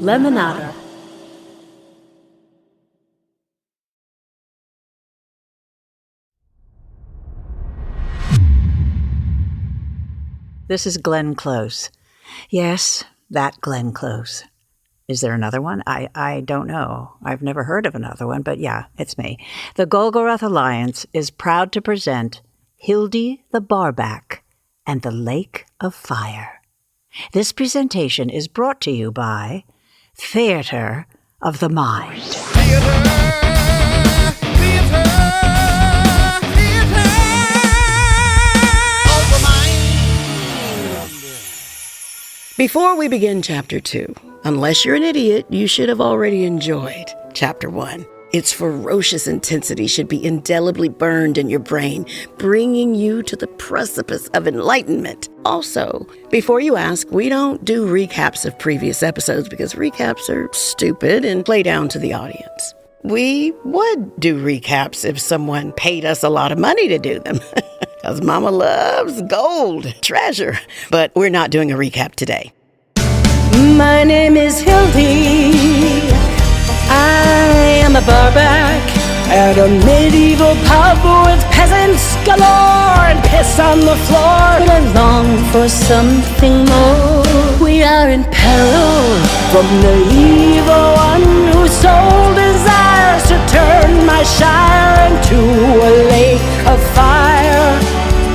Lemonada. This is Glenn Close. Yes, that Glenn Close. Is there another one? I don't know. I've never heard of another one, but yeah, it's me. The Golgoroth Alliance is proud to present Hildy the Barback and the Lake of Fire. This presentation is brought to you by Theater of the Mind. Before we begin Chapter 2, unless you're an idiot, you should have already enjoyed Chapter 1. Its ferocious intensity should be indelibly burned in your brain, bringing you to the precipice of enlightenment. Also, before you ask, we don't do recaps of previous episodes because recaps are stupid and play down to the audience. We would do recaps if someone paid us a lot of money to do them. Because Mama loves gold, treasure. But we're not doing a recap today. My name is Hildy. I am a barback at a medieval pub with peasants galore and piss on the floor. But I long for something more. We are in peril from the evil one whose soul desires to turn my shire into a lake of fire.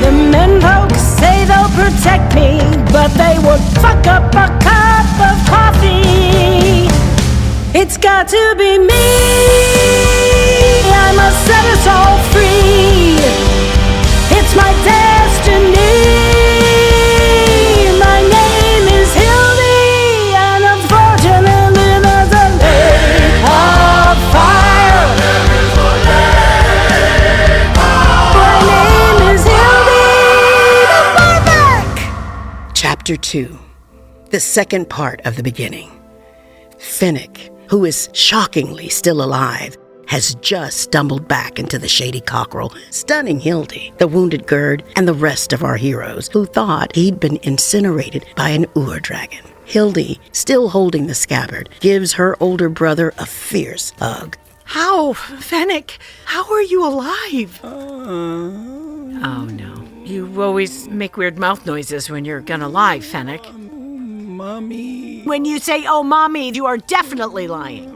The menfolk say they'll protect me, but they would fuck up a cup of coffee. It's got to be me. I must set us all free. It's my destiny. My name is Hildy, and unfortunately there's a lake of fire. My name is Hildy the Barback. Chapter 2, the second part of the beginning. Fennick, who is shockingly still alive, has just stumbled back into the shady cockerel, stunning Hildy, the wounded Gerd, and the rest of our heroes who thought he'd been incinerated by an Ur-dragon. Hildy, still holding the scabbard, gives her older brother a fierce hug. How? Fennick, how are you alive? Oh, no. You always make weird mouth noises when you're gonna lie, Fennick. Mommy. When you say, oh, mommy, you are definitely lying.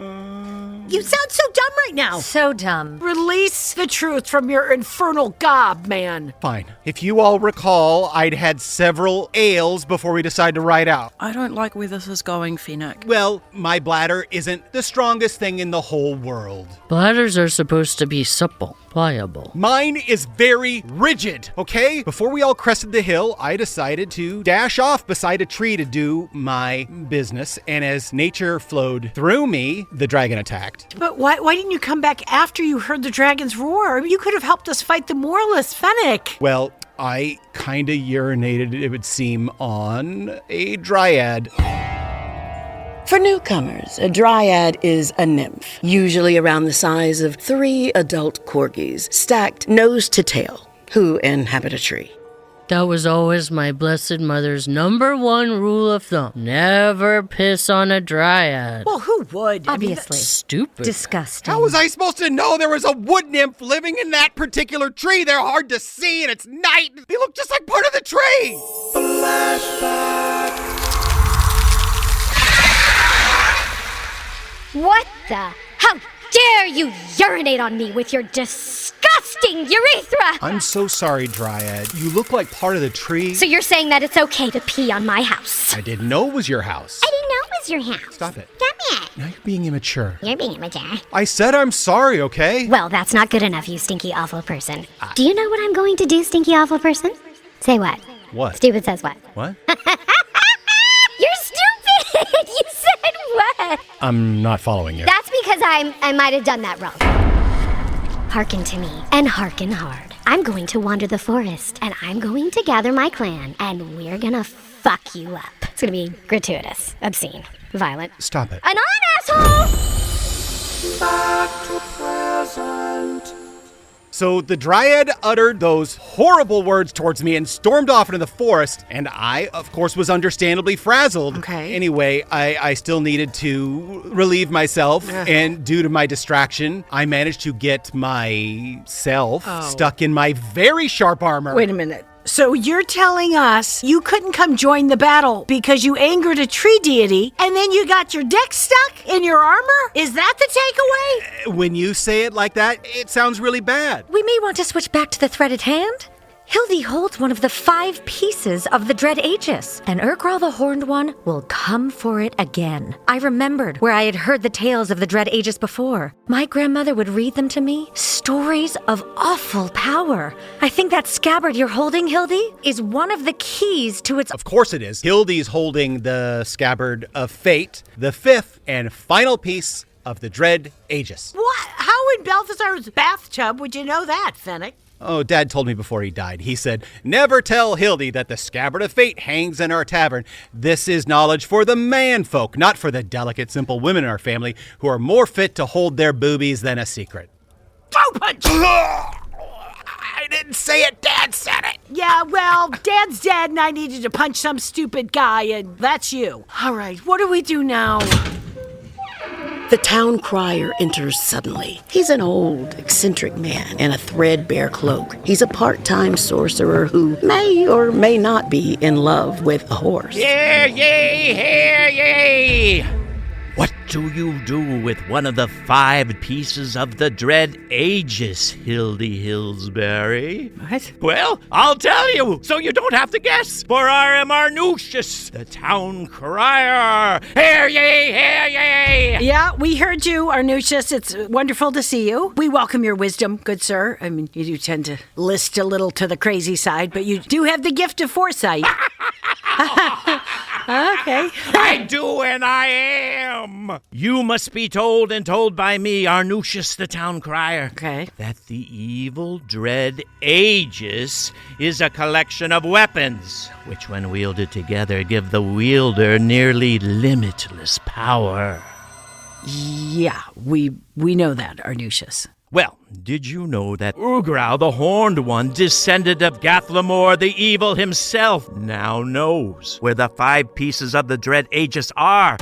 You sound so dumb right now. So dumb. Release the truth from your infernal gob, man. Fine. If you all recall, I'd had several ales before we decided to ride out. I don't like where this is going, Fennick. Well, my bladder isn't the strongest thing in the whole world. Bladders are supposed to be supple, pliable. Mine is very rigid, okay? Before we all crested the hill, I decided to dash off beside a tree to do my business, and as nature flowed through me, the dragon attacked. But why didn't you come back after you heard the dragon's roar? I mean, you could have helped us fight the moralists, Fennick. Well, I kinda urinated, it would seem, on a dryad. For newcomers, a dryad is a nymph, usually around the size of 3 adult corgis, stacked nose to tail, who inhabit a tree. That was always my blessed mother's #1 rule of thumb. Never piss on a dryad. Well, who would? Obviously. Stupid. Disgusting. How was I supposed to know there was a wood nymph living in that particular tree? They're hard to see and it's night. They look just like part of the tree. What the? How dare you urinate on me with your disgusting urethra! I'm so sorry, Dryad. You look like part of the tree. So you're saying that it's okay to pee on my house? I didn't know it was your house. I didn't know it was your house. Stop it. Stop it. Now you're being immature. You're being immature. I said I'm sorry, okay? Well, that's not good enough, you stinky awful person. Do you know what I'm going to do, stinky awful person? Say what? What? Stupid says what? What? You're stupid! You said what? I'm not following you. That's because I might have done that wrong. Hearken to me, and hearken hard. I'm going to wander the forest, and I'm going to gather my clan, and we're gonna fuck you up. It's gonna be gratuitous, obscene, violent. Stop it. An on, asshole! Back to present. So the Dryad uttered those horrible words towards me and stormed off into the forest, and I, of course, was understandably frazzled. Okay. Anyway, I still needed to relieve myself, and due to my distraction, I managed to get myself stuck in my very sharp armor. Wait a minute. So you're telling us you couldn't come join the battle because you angered a tree deity and then you got your deck stuck in your armor? Is that the takeaway? When you say it like that, it sounds really bad. We may want to switch back to the threaded hand. Hildy holds one of the 5 pieces of the Dread Aegis, and Ur-Grall the Horned One will come for it again. I remembered where I had heard the tales of the Dread Aegis before. My grandmother would read them to me, stories of awful power. I think that scabbard you're holding, Hildy, is one of the keys to its... Of course it is. Hildy's holding the scabbard of fate, the 5th and final piece of the Dread Aegis. What? How in Balthazar's bathtub would you know that, Fennick? Oh, Dad told me before he died. He said, "Never tell Hildy that the scabbard of fate hangs in our tavern. This is knowledge for the man folk, not for the delicate, simple women in our family who are more fit to hold their boobies than a secret." Throw punch! I didn't say it. Dad said it. Yeah, well, Dad's dead and I needed to punch some stupid guy and that's you. All right, what do we do now? The town crier enters suddenly. He's an old, eccentric man in a threadbare cloak. He's a part-time sorcerer who may or may not be in love with a horse. Hear ye, hear ye! What do you do with one of the 5 pieces of the Dread Aegis, Hildy Hillsbury? What? Well, I'll tell you, so you don't have to guess, for I am Arnusius, the town crier. Hear ye, hear ye! Yeah, we heard you, Arnusius. It's wonderful to see you. We welcome your wisdom, good sir. I mean, you do tend to list a little to the crazy side, but you do have the gift of foresight. Okay. I do, and I am. You must be told, and told by me, Arnusius the town crier, Okay. that the evil Dread Aegis is a collection of weapons, which when wielded together give the wielder nearly limitless power. Yeah, we know that, Arnusius. Well, did you know that Ur-Grall the Horned One, descendant of Gathlamor the Evil himself, now knows where the 5 pieces of the Dread Aegis are?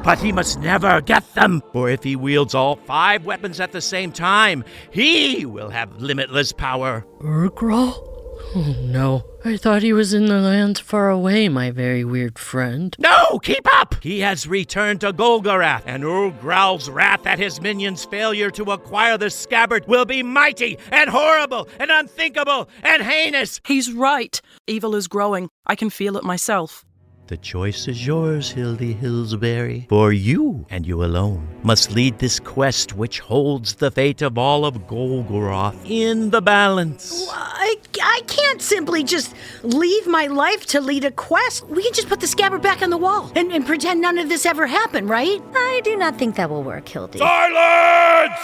But he must never get them, for if he wields all 5 weapons at the same time, he will have limitless power. Ur-Grall? Oh no, I thought he was in the lands far away, my very weird friend. No, keep up! He has returned to Golgarath, and Ur-Grall's wrath at his minions' failure to acquire the scabbard will be mighty and horrible and unthinkable and heinous. He's right. Evil is growing. I can feel it myself. The choice is yours, Hildy Hillsbury, for you, and you alone, must lead this quest which holds the fate of all of Golgoroth in the balance. I can't simply just leave my life to lead a quest. We can just put the scabbard back on the wall and pretend none of this ever happened, right? I do not think that will work, Hildy. Silence!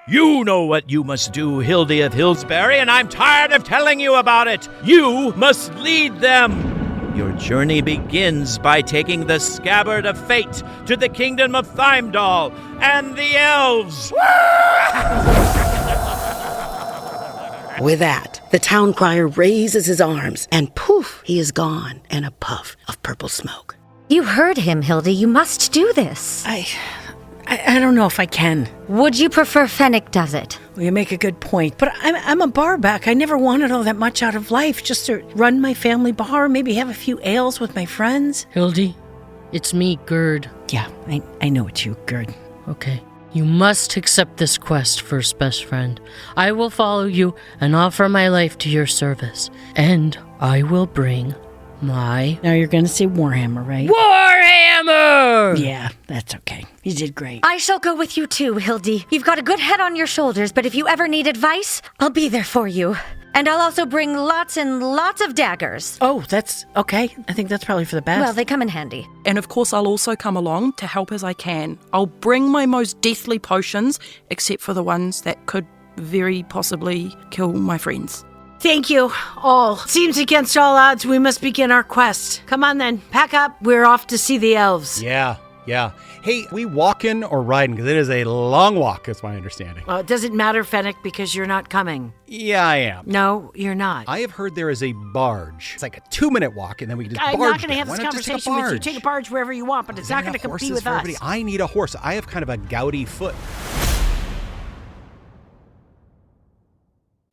You know what you must do, Hildy of Hillsbury, and I'm tired of telling you about it. You must lead them. Your journey begins by taking the scabbard of fate to the kingdom of Thymdall and the elves. With that, the town crier raises his arms, and poof, he is gone in a puff of purple smoke. You heard him, Hildy. You must do this. I don't know if I can. Would you prefer Fennick does it? Well, you make a good point. But I'm a barback. I never wanted all that much out of life. Just to run my family bar, maybe have a few ales with my friends. Hildy, it's me, Gerd. Yeah, I know it's you, Gerd. Okay. You must accept this quest, first best friend. I will follow you and offer my life to your service. And I will bring my... Now you're going to say Warhammer, right? Warhammer! Yeah, that's okay. You did great. I shall go with you too, Hildy. You've got a good head on your shoulders, but if you ever need advice, I'll be there for you. And I'll also bring lots and lots of daggers. Oh, that's okay. I think that's probably for the best. Well, they come in handy. And of course, I'll also come along to help as I can. I'll bring my most deathly potions, except for the ones that could very possibly kill my friends. Thank you, all. Seems against all odds we must begin our quest. Come on then, pack up. We're off to see the elves. Yeah, Yeah. Hey, we walking or riding? Because it is a long walk, is my understanding. Well, it doesn't matter, Fennick, because you're not coming. Yeah, I am. No, you're not. I have heard there is a barge. It's like a 2-minute walk, and then we can just I'm barge not going to have there. this Why not just take a conversation with you. barge? Take a barge wherever you want, but it's not going to compete with us. Everybody? I need a horse. I have kind of a gouty foot.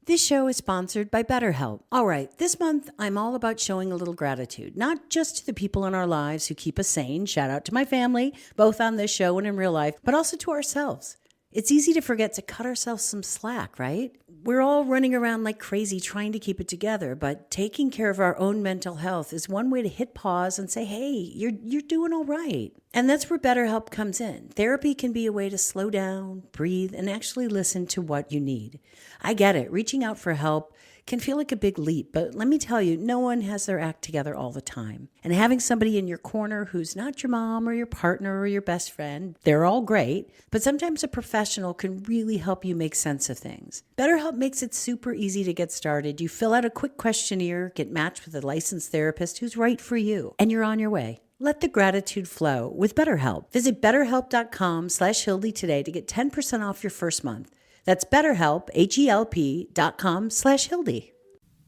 This show is sponsored by BetterHelp. All right, this month I'm all about showing a little gratitude, not just to the people in our lives who keep us sane, shout out to my family, both on this show and in real life, but also to ourselves. It's easy to forget to cut ourselves some slack, right? We're all running around like crazy trying to keep it together, but taking care of our own mental health is one way to hit pause and say, hey, you're doing all right. And that's where BetterHelp comes in. Therapy can be a way to slow down, breathe, and actually listen to what you need. I get it. Reaching out for help can feel like a big leap, but let me tell you, no one has their act together all the time. And having somebody in your corner who's not your mom or your partner or your best friend, they're all great, but sometimes a professional can really help you make sense of things. BetterHelp makes it super easy to get started. You fill out a quick questionnaire, get matched with a licensed therapist who's right for you, and you're on your way. Let the gratitude flow with BetterHelp. Visit betterhelp.com/Hildy today to get 10% off your first month. That's BetterHelp, HELP.com/Hildy.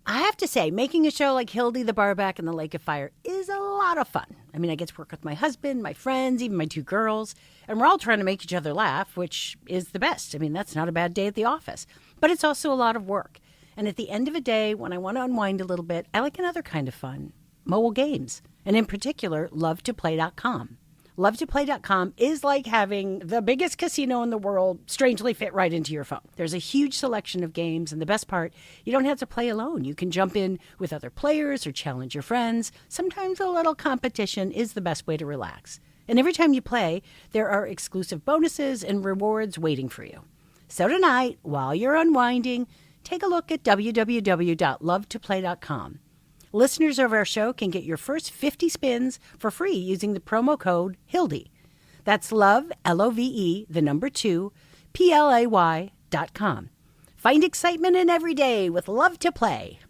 I have to say, making a show like Hildy the Barback and the Lake of Fire is a lot of fun. I mean, I get to work with my husband, my friends, even my 2 girls, and we're all trying to make each other laugh, which is the best. I mean, that's not a bad day at the office. But it's also a lot of work. And at the end of a day, when I want to unwind a little bit, I like another kind of fun, mobile games, and in particular, lovetoplay.com. Lovetoplay.com is like having the biggest casino in the world strangely fit right into your phone. There's a huge selection of games, and the best part, you don't have to play alone. You can jump in with other players or challenge your friends. Sometimes a little competition is the best way to relax. And every time you play, there are exclusive bonuses and rewards waiting for you. So tonight, while you're unwinding, take a look at www.lovetoplay.com. Listeners of our show can get your first 50 spins for free using the promo code Hildy. That's love, L-O-V-E, 2, PLAY.com. Find excitement in every day with Love to Play.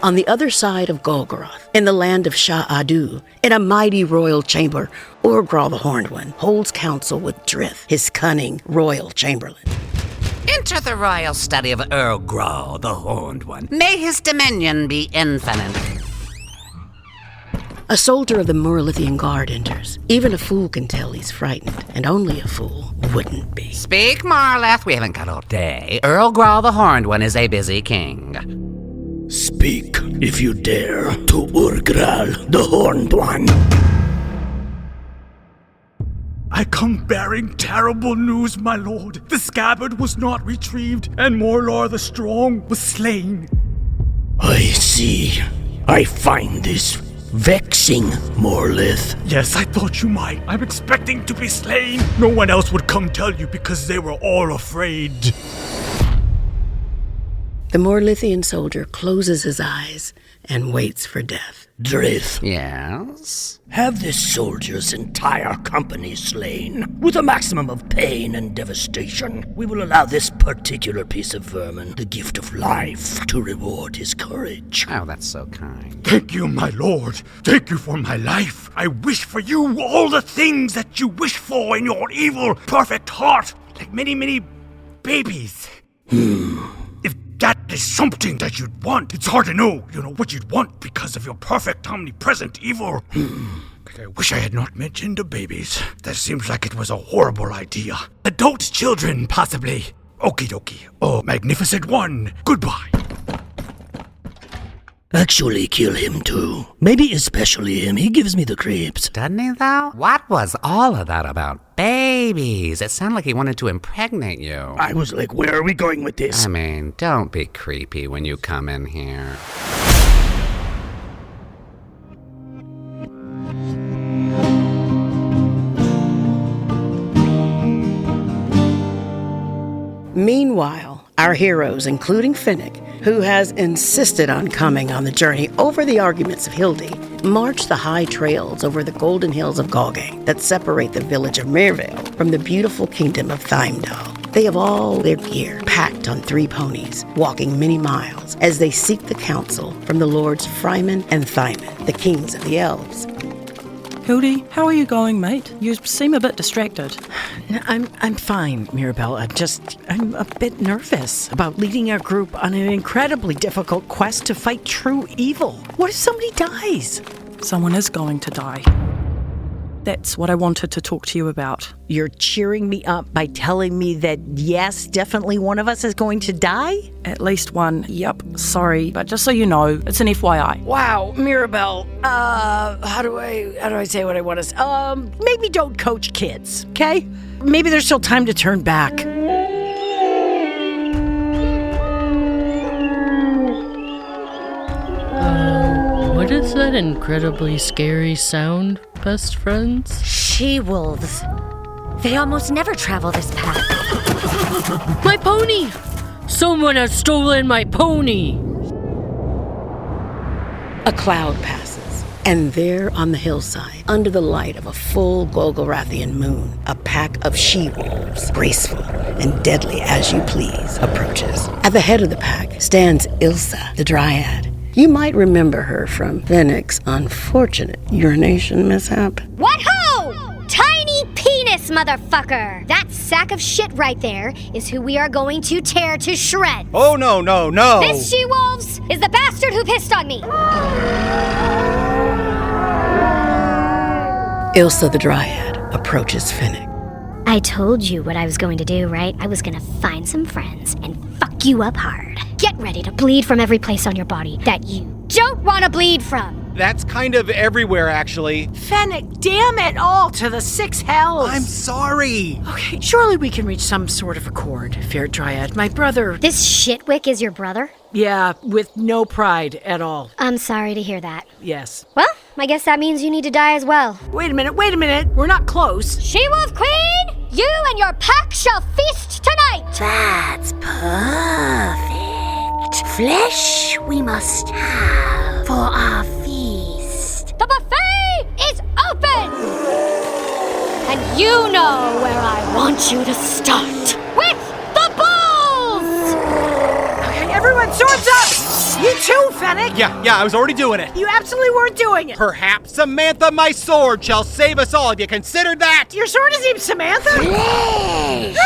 On the other side of Golgoroth, in the land of Shah-Adu, in a mighty royal chamber, Ur-Grall the Horned One holds counsel with Drith, his cunning royal chamberlain. Enter the royal study of Ur-Grall the Horned One. May his dominion be infinite. A soldier of the Muralithian Guard enters. Even a fool can tell he's frightened, and only a fool wouldn't be. Speak, Marleth, we haven't got all day. Ur-Grall the Horned One is a busy king. Speak, if you dare, to Ur-Grall the Horned One. I come bearing terrible news, my lord. The scabbard was not retrieved, and Morlor the Strong was slain. I see. I find this vexing, Morlith. Yes, I thought you might. I'm expecting to be slain. No one else would come tell you because they were all afraid. The Morlithian soldier closes his eyes and waits for death. Drith. Yes? Have this soldier's entire company slain, with a maximum of pain and devastation. We will allow this particular piece of vermin the gift of life to reward his courage. Oh, that's so kind. Thank you, my lord. Thank you for my life. I wish for you all the things that you wish for in your evil, perfect heart, like many, many babies. If that is something that you'd want, it's hard to know, what you'd want because of your perfect, omnipresent evil. I wish I had not mentioned the babies. That seems like it was a horrible idea. Adult children, possibly. Okie dokie. Oh, magnificent one. Goodbye. Actually, kill him too. Maybe especially him. He gives me the creeps. Doesn't he, though? What was all of that about? Babies. It sounded like he wanted to impregnate you. I was like, where are we going with this? I mean, don't be creepy when you come in here. Meanwhile, our heroes, including Fennick, who has insisted on coming on the journey over the arguments of Hildy, march the high trails over the golden hills of Golgang that separate the village of Mirabelle from the beautiful kingdom of Theimdall. They have all their gear packed on 3 ponies, walking many miles as they seek the counsel from the lords Fryman and Thyman, the kings of the elves. Hildy, how are you going, mate? You seem a bit distracted. I'm fine, Mirabelle. I'm a bit nervous about leading our group on an incredibly difficult quest to fight true evil. What if somebody dies? Someone is going to die. That's what I wanted to talk to you about. You're cheering me up by telling me that, yes, definitely one of us is going to die? At least one. Yep. Sorry, but just so you know, it's an FYI. Wow, Mirabelle. How do I say what I want to say? Maybe don't coach kids, okay? Maybe there's still time to turn back. What is that incredibly scary sound, best friends? She-wolves. They almost never travel this path. My pony! Someone has stolen my pony! A cloud passes, and there on the hillside, under the light of a full Golgorathian moon, a pack of she-wolves, graceful and deadly as you please, approaches. At the head of the pack stands Ilsa, the Dryad. You might remember her from Fennick's unfortunate urination mishap. What ho! Tiny penis, motherfucker! That sack of shit right there is who we are going to tear to shreds. Oh, no. This she-wolves is the bastard who pissed on me. Ilsa the Dryad approaches Fennick. I told you what I was going to do, right? I was going to find some friends and fuck you up hard. Get ready to bleed from every place on your body that you don't want to bleed from. That's kind of everywhere, actually. Fennick, damn it all to the 6 hells! I'm sorry. Okay, surely we can reach some sort of accord, fair Dryad. My brother... This shitwick is your brother? Yeah, with no pride at all. I'm sorry to hear that. Yes. Well, I guess that means you need to die as well. Wait a minute. We're not close. She-wolf queen, you and your pack shall feast tonight. That's perfect. Flesh we must have for our feast. The buffet is open! And you know where I want you to start. With the bulls! Okay, everyone, swords up! You too, Fennick! Yeah, I was already doing it. You absolutely weren't doing it. Perhaps Samantha, my sword, shall save us all. Have you considered that? Your sword is named Samantha? Flesh!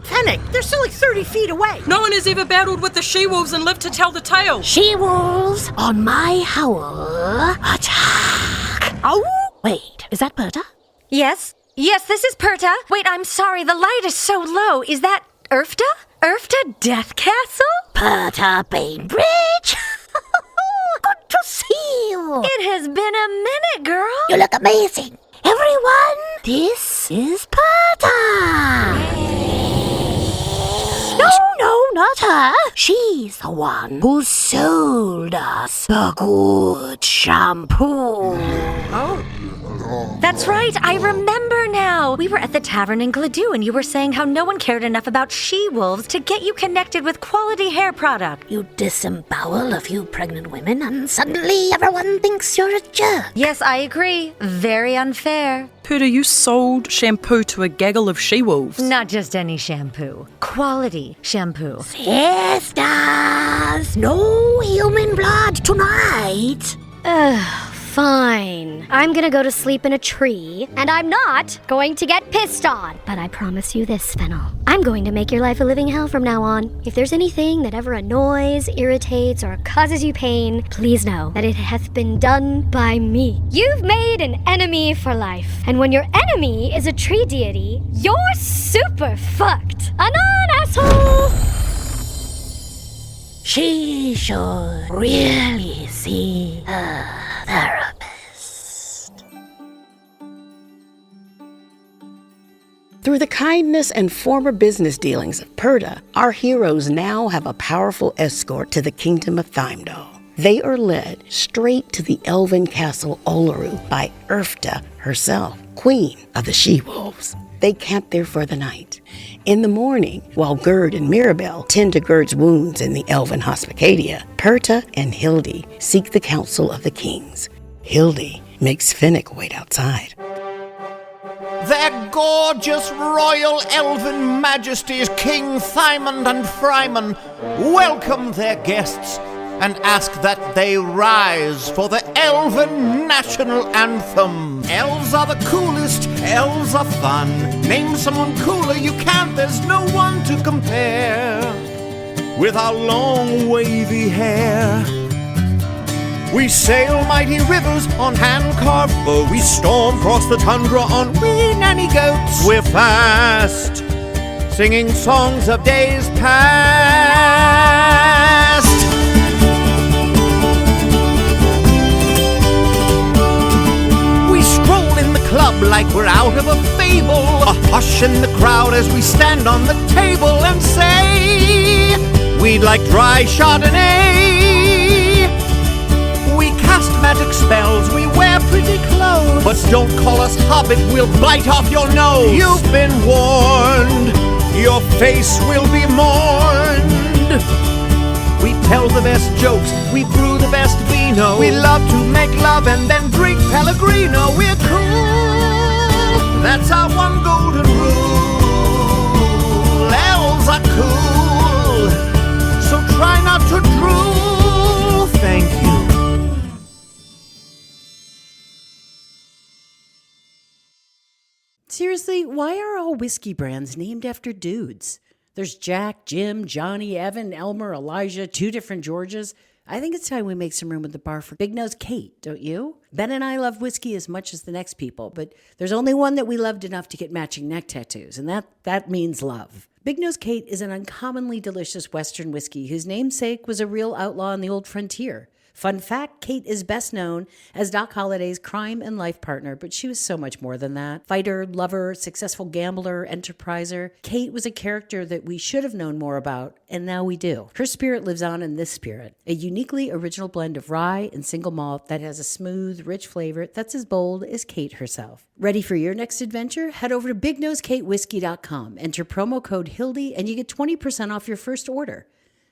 Fennick, they're still like 30 feet away. No one has ever battled with the she-wolves and lived to tell the tale. She-wolves on my howl. Attack! Oh! Wait, is that Perta? Yes, this is Perta. Wait, I'm sorry, the light is so low. Is that Urfta? Urfta Death Castle? Perta Bainbridge? Good to see you. It has been a minute, girl. You look amazing. Everyone, this is Perta. No, not her. She's the one who sold us the good shampoo. Oh. That's right, I remember now. We were at the tavern in Gladue and you were saying how no one cared enough about she-wolves to get you connected with quality hair product. You disembowel a few pregnant women and suddenly everyone thinks you're a jerk. Yes, I agree. Very unfair. Perta, you sold shampoo to a gaggle of she-wolves. Not just any shampoo. Quality shampoo. Sisters, no human blood tonight. Fine. I'm gonna go to sleep in a tree, and I'm not going to get pissed on. But I promise you this, Fennel. I'm going to make your life a living hell from now on. If there's anything that ever annoys, irritates, or causes you pain, please know that it hath been done by me. You've made an enemy for life. And when your enemy is a tree deity, you're super fucked. Anon, asshole! She should really see her therapist. Through the kindness and former business dealings of Perta, our heroes now have a powerful escort to the kingdom of Thymdall. They are led straight to the elven castle Olaru by Urfta herself, queen of the she-wolves. They camp there for the night. In the morning, while Gerd and Mirabelle tend to Gerd's wounds in the elven hospicadia, Perta and Hildy seek the counsel of the kings. Hildy makes Fennick wait outside. Their gorgeous royal elven majesties, King Thymond and Fryman, welcome their guests and ask that they rise for the Elven National Anthem. Elves are the coolest, elves are fun. Name someone cooler you can't, there's no one to compare. With our long wavy hair, we sail mighty rivers on hand-carved boats. We storm across the tundra on wee nanny goats. We're fast, singing songs of days past. We stroll in the club like we're out of a fable. A hush in the crowd as we stand on the table and say, we'd like dry Chardonnay. We cast magic spells, we wear pretty clothes, but don't call us hobbit, we'll bite off your nose. You've been warned, your face will be mourned. We tell the best jokes, we brew the best vino. We love to make love and then drink Pellegrino. We're cool, that's our one golden rule. Elves are cool, so try not to drool. Thank you. Seriously, why are all whiskey brands named after dudes? There's Jack, Jim, Johnny, Evan, Elmer, Elijah, 2 different Georges. I think it's time we make some room at the bar for Big Nose Kate, don't you? Ben and I love whiskey as much as the next people, but there's only one that we loved enough to get matching neck tattoos, and that means love. Big Nose Kate is an uncommonly delicious Western whiskey whose namesake was a real outlaw on the old frontier. Fun fact, Kate is best known as Doc Holliday's crime and life partner, but she was so much more than that. Fighter, lover, successful gambler, enterpriser. Kate was a character that we should have known more about, and now we do. Her spirit lives on in this spirit, a uniquely original blend of rye and single malt that has a smooth, rich flavor that's as bold as Kate herself. Ready for your next adventure? Head over to BigNoseKateWhiskey.com, enter promo code Hildy, and you get 20% off your first order.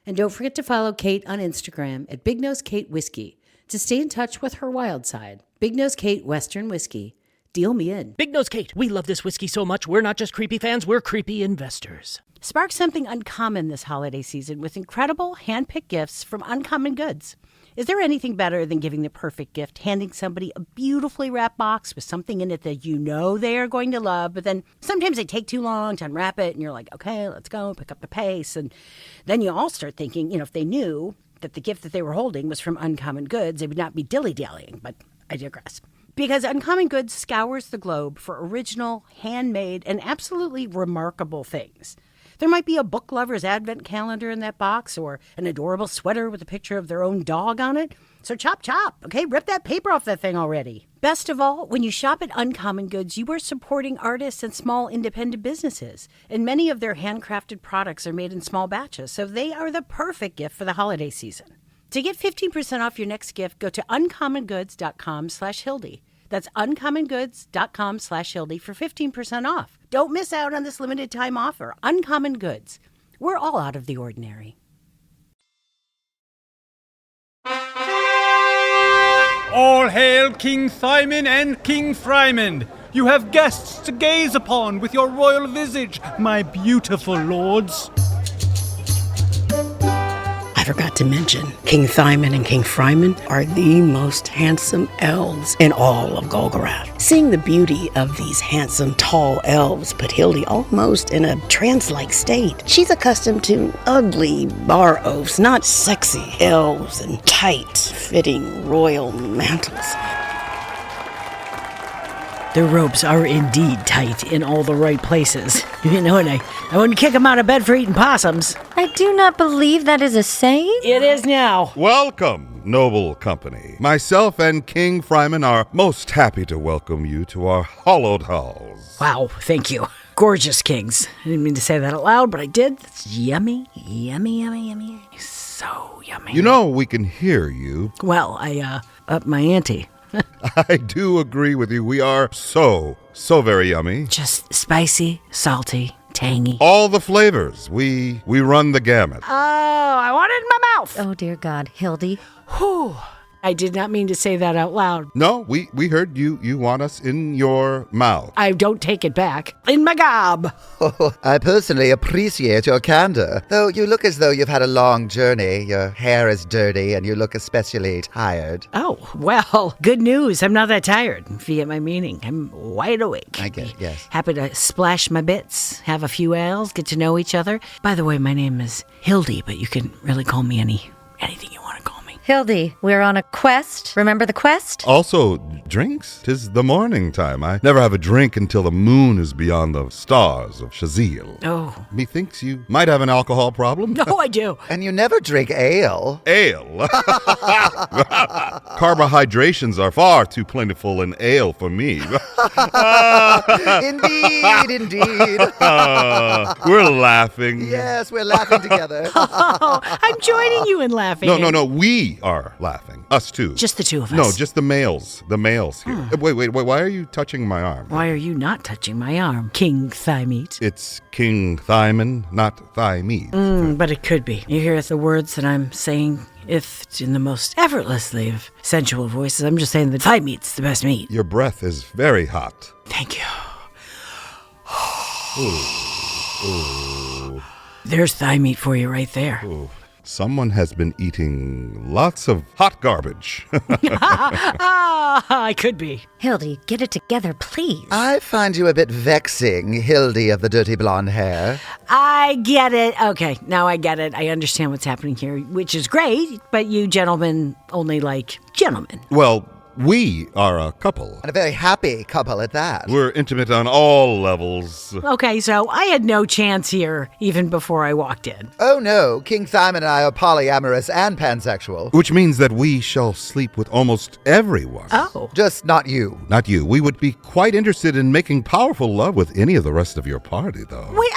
And don't forget to follow Kate on Instagram at Big Nose Kate Whiskey to stay in touch with her wild side. Big Nose Kate Western Whiskey. Deal me in. Big Nose Kate, we love this whiskey so much, we're not just creepy fans, we're creepy investors. Spark something uncommon this holiday season with incredible hand-picked gifts from Uncommon Goods. Is there anything better than giving the perfect gift, handing somebody a beautifully wrapped box with something in it that you know they are going to love, but then sometimes they take too long to unwrap it, and you're like, okay, let's go, pick up the pace. And then you all start thinking, if they knew that the gift that they were holding was from Uncommon Goods, they would not be dilly-dallying, but I digress. Because Uncommon Goods scours the globe for original, handmade, and absolutely remarkable things. There might be a book lover's advent calendar in that box, or an adorable sweater with a picture of their own dog on it. So chop, chop, okay? Rip that paper off that thing already. Best of all, when you shop at Uncommon Goods, you are supporting artists and small independent businesses. And many of their handcrafted products are made in small batches, so they are the perfect gift for the holiday season. To get 15% off your next gift, go to uncommongoods.com/Hildy. That's uncommongoods.com/Hildy for 15% off. Don't miss out on this limited time offer. Uncommon Goods. We're all out of the ordinary. All hail King Thymond and King Frymond! You have guests to gaze upon with your royal visage, my beautiful lords. I forgot to mention, King Thymond and King Frymond are the most handsome elves in all of Golgoroth. Seeing the beauty of these handsome, tall elves put Hildy almost in a trance-like state. She's accustomed to ugly bar oafs, not sexy elves and tight-fitting royal mantles. Their ropes are indeed tight in all the right places. And I wouldn't kick them out of bed for eating possums. I do not believe that is a saying. It is now. Welcome, noble company. Myself and King Frymond are most happy to welcome you to our hallowed halls. Wow, thank you. Gorgeous kings. I didn't mean to say that out loud, but I did. It's yummy, yummy, yummy, yummy. So yummy. You know we can hear you. Well, I upped my ante. I do agree with you. We are so very yummy. Just spicy, salty, tangy. All the flavors. We run the gamut. Oh, I want it in my mouth. Oh, dear God. Hildy. Whew. I did not mean to say that out loud. No, we heard you. You want us in your mouth. I don't take it back. In my gob. Oh, I personally appreciate your candor. Though you look as though you've had a long journey. Your hair is dirty and you look especially tired. Oh, well, good news. I'm not that tired, if you get my meaning. I'm wide awake. I get it, yes. Happy to splash my bits, have a few ales, get to know each other. By the way, my name is Hildy, but you can really call me anything you want to call me. Hildy, we're on a quest. Remember the quest? Also, drinks? 'Tis the morning time. I never have a drink until the moon is beyond the stars of Shazil. Oh. Methinks you might have an alcohol problem. No, I do. And you never drink ale. Ale? Carbohydrations are far too plentiful in ale for me. Indeed. We're laughing. Yes, we're laughing together. Oh, I'm joining you in laughing. No. We are laughing. Us two. Just the two of us. No, just the males. The males here. Wait. Why are you touching my arm? Why are you not touching my arm, King Thigh Meat? It's King Thyman, not Thigh Meat. But it could be. You hear the words that I'm saying, if in the most effortlessly of sensual voices. I'm just saying that thigh meat's the best meat. Your breath is very hot. Thank you. Ooh. There's thigh meat for you right there. Ooh. Someone has been eating lots of hot garbage. I could be. Hildy, get it together, please. I find you a bit vexing, Hildy of the dirty blonde hair. I get it. Okay, now I get it. I understand what's happening here, which is great, but you gentlemen only like gentlemen. Well, we are a couple. And a very happy couple at that. We're intimate on all levels. Okay, so I had no chance here even before I walked in. Oh no, King Simon and I are polyamorous and pansexual. Which means that we shall sleep with almost everyone. Oh. Just not you. Not you. We would be quite interested in making powerful love with any of the rest of your party, though. Wait,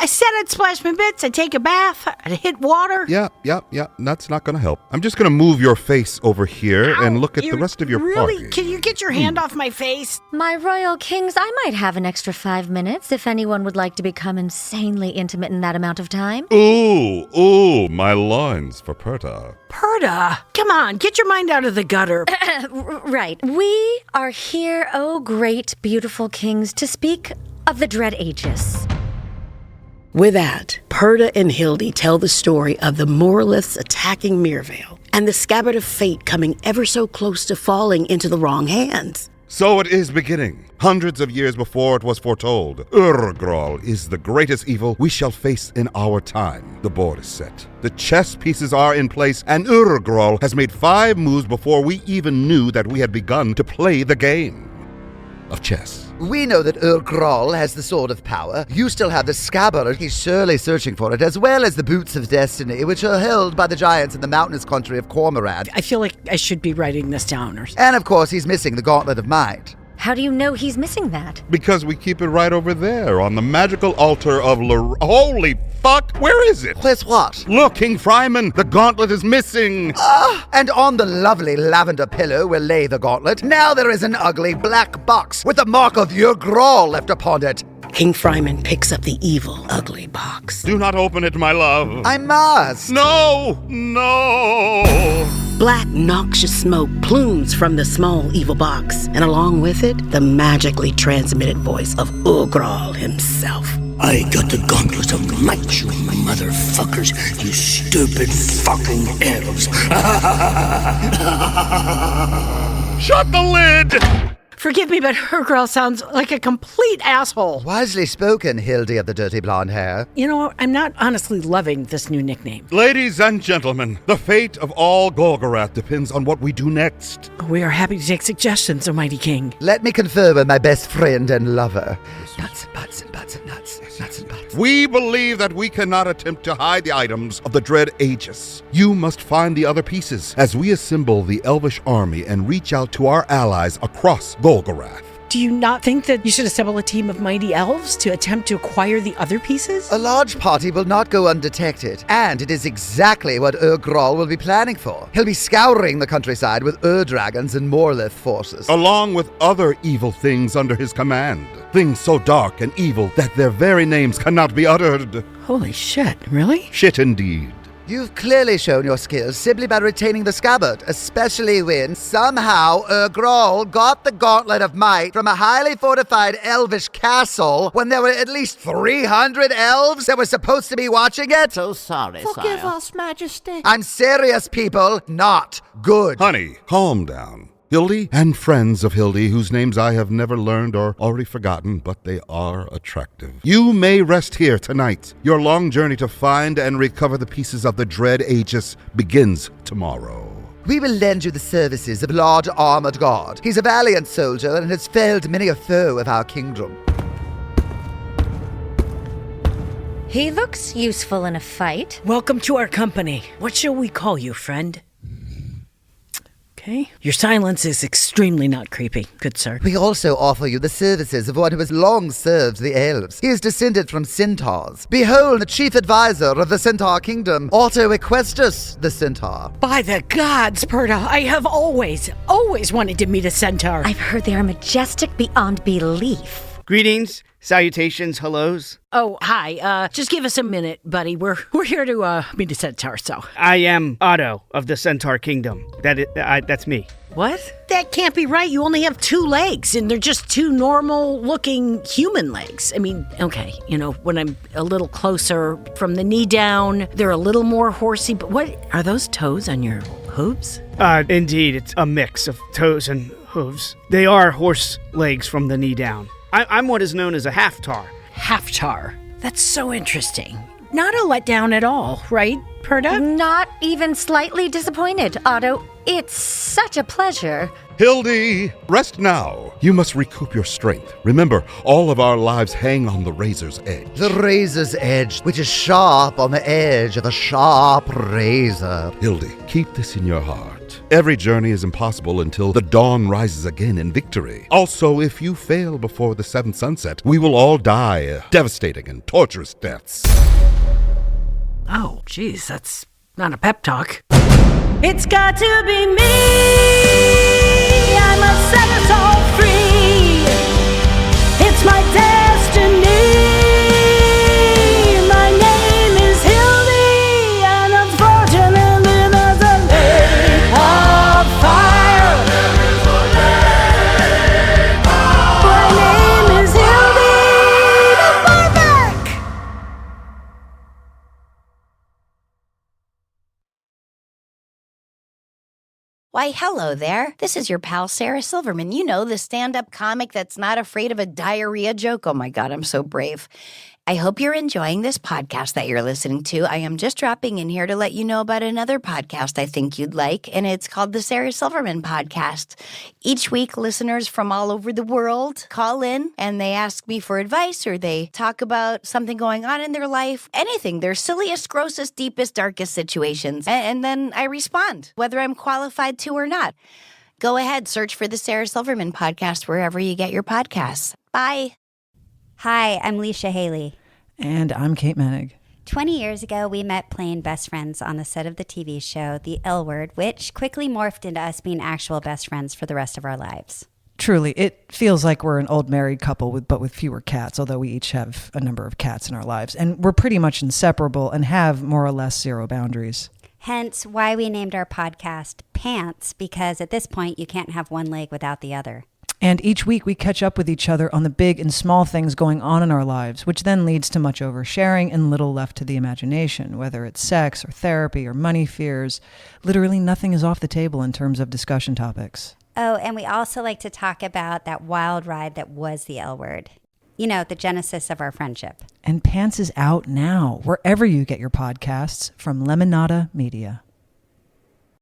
I said I'd splash my bits, I'd take a bath, I'd hit water. Yeah. That's not going to help. I'm just going to move your face over here and look at the rest of your party. Can you get your hand off my face? My royal kings, I might have an extra 5 minutes if anyone would like to become insanely intimate in that amount of time. Ooh, my loins for Perta. Perta? Come on, get your mind out of the gutter. Right. We are here, oh great, beautiful kings, to speak of the Dread Aegis. With that, Perta and Hildy tell the story of the Morliths attacking Mirabelle and the scabbard of fate coming ever so close to falling into the wrong hands. So it is beginning. Hundreds of years before it was foretold, Ur-Grall is the greatest evil we shall face in our time. The board is set. The chess pieces are in place, and Ur-Grall has made 5 moves before we even knew that we had begun to play the game of chess. We know that Ur-Grall has the Sword of Power. You still have the scabbard. He's surely searching for it, as well as the Boots of Destiny, which are held by the giants in the mountainous country of Cormorant. I feel like I should be writing this down. And of course, he's missing the Gauntlet of Mind. How do you know he's missing that? Because we keep it right over there on the magical altar of Holy fuck! Where is it? Where's what? Look, King Fryman, the gauntlet is missing. And on the lovely lavender pillow will lay the gauntlet. Now there is an ugly black box with the mark of Ur-Grall left upon it. King Fryman picks up the evil, ugly box. Do not open it, my love. I must. No! Black, noxious smoke plumes from the small evil box, and along with it, the magically transmitted voice of Ur-Grall himself. I got the gauntlet of might, you motherfuckers, you stupid fucking elves. Shut the lid! Forgive me, but Ur-Grall sounds like a complete asshole. Wisely spoken, Hildy of the dirty blonde hair. You know, I'm not honestly loving this new nickname. Ladies and gentlemen, the fate of all Golgoroth depends on what we do next. We are happy to take suggestions, O mighty king. Let me confer with my best friend and lover. Nuts and butts and butts and nuts. Nuts and butts. We believe that we cannot attempt to hide the items of the Dread Aegis. You must find the other pieces as we assemble the Elvish army and reach out to our allies across Golgoroth. Do you not think that you should assemble a team of mighty elves to attempt to acquire the other pieces? A large party will not go undetected, and it is exactly what Ur-Grall will be planning for. He'll be scouring the countryside with Ur-Dragons and Morlith forces. Along with other evil things under his command. Things so dark and evil that their very names cannot be uttered. Holy shit, really? Shit indeed. You've clearly shown your skills simply by retaining the scabbard, especially when somehow Ur-Grall got the gauntlet of might from a highly fortified elvish castle when there were at least 300 elves that were supposed to be watching it. So sorry, Forgive sire. us, Majesty. I'm serious, people. Not good. Honey, calm down. Hildy and friends of Hildy, whose names I have never learned or already forgotten, but they are attractive. You may rest here tonight. Your long journey to find and recover the pieces of the Dread Aegis begins tomorrow. We will lend you the services of Lord Armored God. He's a valiant soldier and has felled many a foe of our kingdom. He looks useful in a fight. Welcome to our company. What shall we call you, friend? Okay. Your silence is extremely not creepy, good sir. We also offer you the services of one who has long served the elves. He is descended from centaurs. Behold, the chief advisor of the Centaur Kingdom, Otto Equestus the Centaur. By the gods, Perta, I have always wanted to meet a centaur. I've heard they are majestic beyond belief. Greetings, salutations, hellos. Oh, hi. Just give us a minute, buddy. We're here to meet a centaur, so. I am Otto of the Centaur Kingdom. That's me. What? That can't be right. You only have 2 legs, and they're just 2 normal-looking human legs. I mean, okay, when I'm a little closer from the knee down, they're a little more horsey, but what? Are those toes on your hooves? Indeed, it's a mix of toes and hooves. They are horse legs from the knee down. I'm what is known as a half-tar. Half-tar? That's so interesting. Not a letdown at all, right, Perta? Not even slightly disappointed, Otto. It's such a pleasure. Hildy, rest now. You must recoup your strength. Remember, all of our lives hang on the razor's edge. The razor's edge, which is sharp on the edge of a sharp razor. Hildy, keep this in your heart. Every journey is impossible until the dawn rises again in victory. Also, if you fail before the 7th sunset, we will all die devastating and torturous deaths. Oh, geez, that's not a pep talk. It's got to be me. I must set us all free. It's my destiny. My name is Hildy, and unfortunately there's a lake of fire. My name is Hildy the Barback. Why, hello there. This is your pal Sarah Silverman. You know, the stand-up comic that's not afraid of a diarrhea joke. Oh my God, I'm so brave. I hope you're enjoying this podcast that you're listening to. I am just dropping in here to let you know about another podcast I think you'd like, and it's called the Sarah Silverman Podcast. Each week, listeners from all over the world call in, and they ask me for advice, or they talk about something going on in their life, anything, their silliest, grossest, deepest, darkest situations, and then I respond, whether I'm qualified to or not. Go ahead, search for the Sarah Silverman Podcast wherever you get your podcasts. Bye. Hi, I'm Leisha Haley. And I'm Kate Menig. 20 years ago, we met playing best friends on the set of the TV show, The L Word, which quickly morphed into us being actual best friends for the rest of our lives. Truly, it feels like we're an old married couple, but with fewer cats, although we each have a number of cats in our lives. And we're pretty much inseparable and have more or less zero boundaries. Hence why we named our podcast Pants, because at this point, you can't have one leg without the other. And each week we catch up with each other on the big and small things going on in our lives, which then leads to much oversharing and little left to the imagination, whether it's sex or therapy or money fears. Literally nothing is off the table in terms of discussion topics. Oh, and we also like to talk about that wild ride that was the L Word. You know, the genesis of our friendship. And Pants is out now, wherever you get your podcasts, from Lemonada Media.